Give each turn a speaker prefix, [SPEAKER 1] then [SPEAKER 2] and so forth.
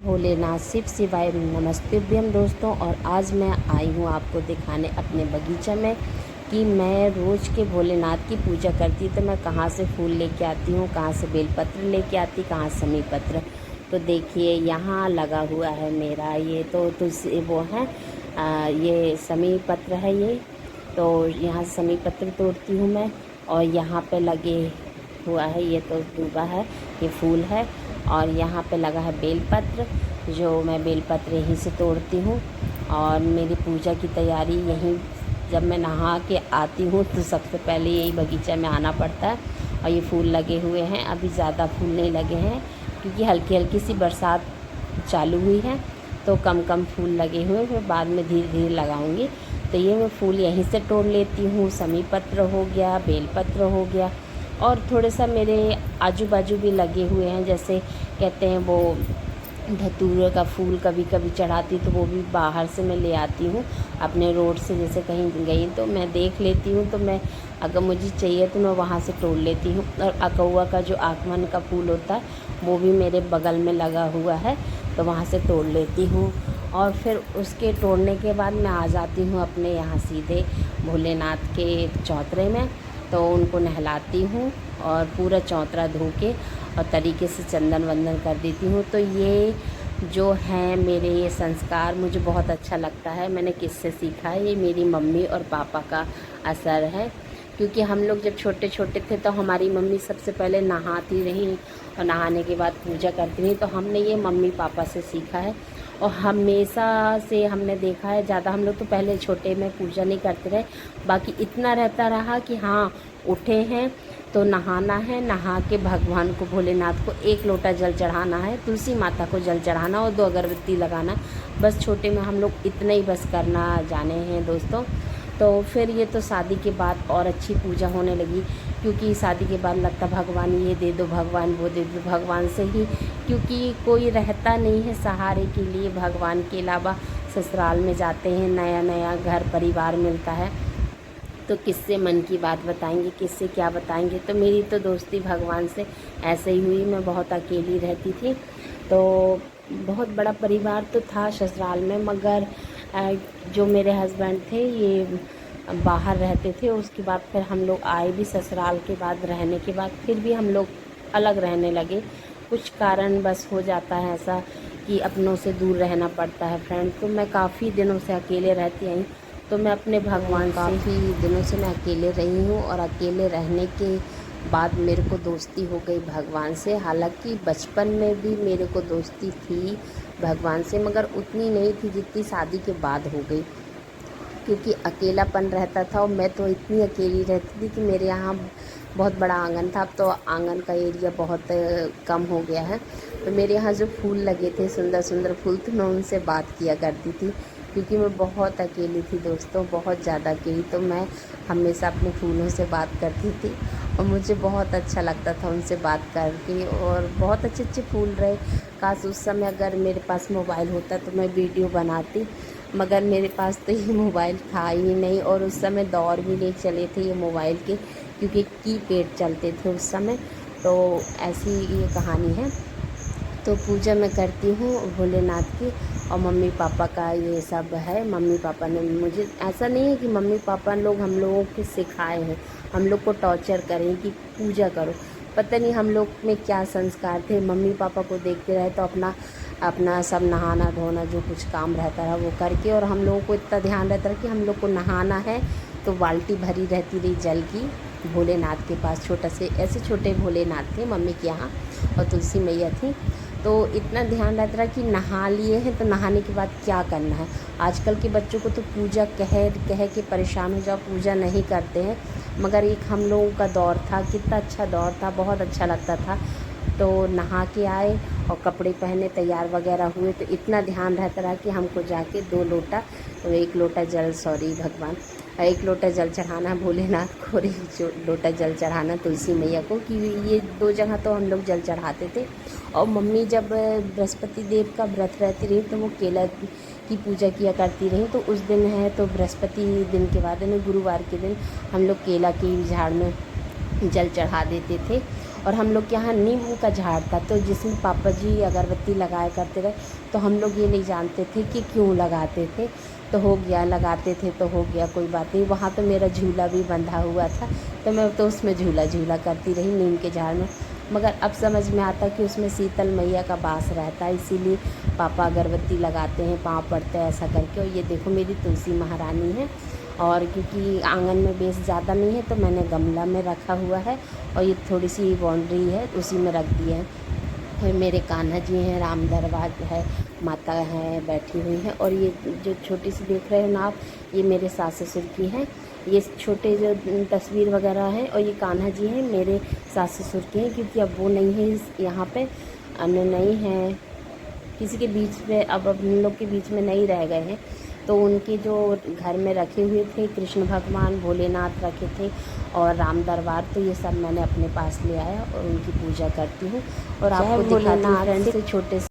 [SPEAKER 1] भोलेनाथ शिव शिवाय नमस्तुभ्यम दोस्तों। और आज मैं आई हूँ आपको दिखाने अपने बगीचा में कि मैं रोज़ के भोलेनाथ की पूजा करती, तो मैं कहाँ से फूल लेके आती हूँ, कहाँ से बेलपत्र लेके आती, कहाँ समी पत्र। तो देखिए यहाँ लगा हुआ है मेरा ये तो तुलसी वो है ये समी पत्र है ये। तो यहाँ समी पत्र तोड़ती हूँ मैं। और यहाँ पे लगे हुआ है ये तो दूबा है, ये फूल है। और यहाँ पे लगा है बेलपत्र, जो मैं बेलपत्र यहीं से तोड़ती हूँ। और मेरी पूजा की तैयारी यहीं, जब मैं नहा के आती हूँ तो सबसे पहले यही बगीचा में आना पड़ता है। और ये फूल लगे हुए हैं, अभी ज़्यादा फूल नहीं लगे हैं क्योंकि हल्की हल्की सी बरसात चालू हुई है, तो कम कम फूल लगे हुए, फिर बाद में धीरे धीरे लगाऊंगी। तो ये मैं फूल यहीं से तोड़ लेती हूँ। समी पत्र हो गया, बेलपत्र हो गया, और थोड़े सा मेरे आजू बाजू भी लगे हुए हैं, जैसे कहते हैं वो धतूरे का फूल कभी कभी चढ़ाती, तो वो भी बाहर से मैं ले आती हूँ अपने रोड से। जैसे कहीं गई तो मैं देख लेती हूँ, तो मैं अगर मुझे चाहिए तो मैं वहाँ से तोड़ लेती हूँ। और अकौआ का जो आगमन का फूल होता है वो भी मेरे बगल में लगा हुआ है, तो वहाँ से तोड़ लेती हूँ। और फिर उसके तोड़ने के बाद मैं आ जाती हूँ अपने यहाँ सीधे भोलेनाथ के चौतरे में। तो उनको नहलाती हूँ और पूरा चौतरा धो के और तरीके से चंदन वंदन कर देती हूँ। तो ये जो है मेरे ये संस्कार मुझे बहुत अच्छा लगता है। मैंने किससे सीखा है? ये मेरी मम्मी और पापा का असर है। क्योंकि हम लोग जब छोटे छोटे थे तो हमारी मम्मी सबसे पहले नहाती रहीं और नहाने के बाद पूजा करती रहीं, तो हमने ये मम्मी पापा से सीखा है। और हमेशा से हमने देखा है, ज़्यादा हम लोग तो पहले छोटे में पूजा नहीं करते रहे, बाकी इतना रहता रहा कि हाँ उठे हैं तो नहाना है, नहा के भगवान को भोलेनाथ को 1 लोटा जल चढ़ाना है, तुलसी माता को जल चढ़ाना और 2 अगरबत्ती लगाना। बस छोटे में हम लोग इतना ही बस करना जाने हैं दोस्तों। तो फिर ये तो शादी के बाद और अच्छी पूजा होने लगी, क्योंकि शादी के बाद लगता भगवान ये दे दो, भगवान वो दे दो, भगवान से ही, क्योंकि कोई रहता नहीं है सहारे के लिए भगवान के अलावा। ससुराल में जाते हैं, नया नया घर परिवार मिलता है, तो किससे मन की बात बताएंगे, किससे क्या बताएंगे। तो मेरी तो दोस्ती भगवान से ऐसे ही हुई। मैं बहुत अकेली रहती थी, तो बहुत बड़ा परिवार तो था ससुराल में, मगर जो मेरे हस्बैंड थे ये बाहर रहते थे। उसके बाद फिर हम लोग आए भी ससुराल के बाद, रहने के बाद फिर भी हम लोग अलग रहने लगे। कुछ कारण बस हो जाता है ऐसा कि अपनों से दूर रहना पड़ता है फ्रेंड। तो मैं काफ़ी दिनों से अकेले रहती आई, तो मैं अपने भगवान काफ़ी दिनों से मैं अकेले रही हूँ। और अकेले रहने के बाद मेरे को दोस्ती हो गई भगवान से। हालांकि बचपन में भी मेरे को दोस्ती थी भगवान से, मगर उतनी नहीं थी जितनी शादी के बाद हो गई, क्योंकि अकेलापन रहता था। और मैं तो इतनी अकेली रहती थी कि मेरे यहाँ बहुत बड़ा आंगन था, अब तो आंगन का एरिया बहुत कम हो गया है। तो मेरे यहाँ जो फूल लगे थे, सुंदर सुंदर फूल, तो मैं उनसे बात किया करती थी, क्योंकि मैं बहुत अकेली थी दोस्तों, बहुत ज़्यादा अकेली। तो मैं हमेशा अपने फूलों से बात करती थी और मुझे बहुत अच्छा लगता था उनसे बात करके। और बहुत अच्छे अच्छे फूल रहे। काश उस समय अगर मेरे पास मोबाइल होता तो मैं वीडियो बनाती, मगर मेरे पास तो ये मोबाइल था ही नहीं। और उस समय दौर भी नहीं चले थे ये मोबाइल के, क्योंकि कीपैड चलते थे उस समय। तो ऐसी ये कहानी है। तो पूजा मैं करती हूँ भोलेनाथ की, और मम्मी पापा का ये सब है। मम्मी पापा ने मुझे, ऐसा नहीं है कि मम्मी पापा लोग हम लोगों को सिखाए हैं, हम लोग को टॉर्चर करें कि पूजा करो। पता नहीं हम लोग में क्या संस्कार थे। मम्मी पापा को देखते रहे तो अपना अपना सब नहाना धोना जो कुछ काम रहता रहा वो करके, और हम लोगों को इतना ध्यान रहता रहा कि हम लोग को नहाना है तो बाल्टी भरी रहती रही जल की भोलेनाथ के पास। छोटा से ऐसे छोटे भोलेनाथ थे मम्मी के यहाँ, और तुलसी मैया थी। तो इतना ध्यान रहता रहा कि नहा लिए हैं तो नहाने के बाद क्या करना है। आजकल के बच्चों को तो पूजा कह कह के परेशान हो जाओ, पूजा नहीं करते हैं। मगर एक हम लोगों का दौर था, कितना अच्छा दौर था, बहुत अच्छा लगता था। तो नहा के आए और कपड़े पहने, तैयार वगैरह हुए, तो इतना ध्यान रहता रहा कि हमको जाके 2 लोटा, तो 1 लोटा जल, सॉरी भगवान, 1 लोटा जल चढ़ाना भोलेनाथ को और 1 लोटा जल चढ़ाना तुलसी मैया को, कि ये 2 जगह तो हम लोग जल चढ़ाते थे। और मम्मी जब बृहस्पति देव का व्रत रहती रही तो वो केला की पूजा किया करती रही। तो उस दिन है तो बृहस्पति दिन के बाद, यानी गुरुवार के दिन, हम लोग केला के झाड़ में जल चढ़ा देते थे। और हम लोग के यहाँ नीम का झाड़ था, तो जिसमें पापा जी अगरबत्ती लगाया करते रहे, तो हम लोग ये नहीं जानते थे कि क्यों लगाते थे। तो हो गया, लगाते थे तो हो गया, कोई बात नहीं। वहाँ तो मेरा झूला भी बंधा हुआ था, तो मैं तो उसमें झूला झूला करती रही नीम के झाड़ में। मगर अब समझ में आता कि उसमें शीतल मैया का वास रहता है, इसीलिए पापा अगरबत्ती लगाते हैं, पाँव पड़ते हैं ऐसा करके। और ये देखो मेरी तुलसी महारानी है, और क्योंकि आंगन में बेस ज़्यादा नहीं है तो मैंने गमला में रखा हुआ है, और ये थोड़ी सी बाउंड्री है उसी में रख दिया है। और मेरे कान्हा जी हैं, राम दरबार है, माता हैं बैठी हुई हैं। और ये जो छोटी सी देख रहे हो ना आप, ये मेरे सास ससुर की हैं। ये छोटे जो तस्वीर वगैरह हैं, और ये कान्हा जी हैं मेरे सास ससुर के हैं, क्योंकि अब वो नहीं है यहाँ पे, अन्य नहीं हैं किसी के बीच में, अब हम लोग के बीच में नहीं रह गए हैं। तो उनके जो घर में रखे हुए थे कृष्ण भगवान, भोलेनाथ रखे थे, और राम दरबार, तो ये सब मैंने अपने पास ले आया और उनकी पूजा करती हूँ। और आपको दिखाती हूँ फ्रेंड से छोटे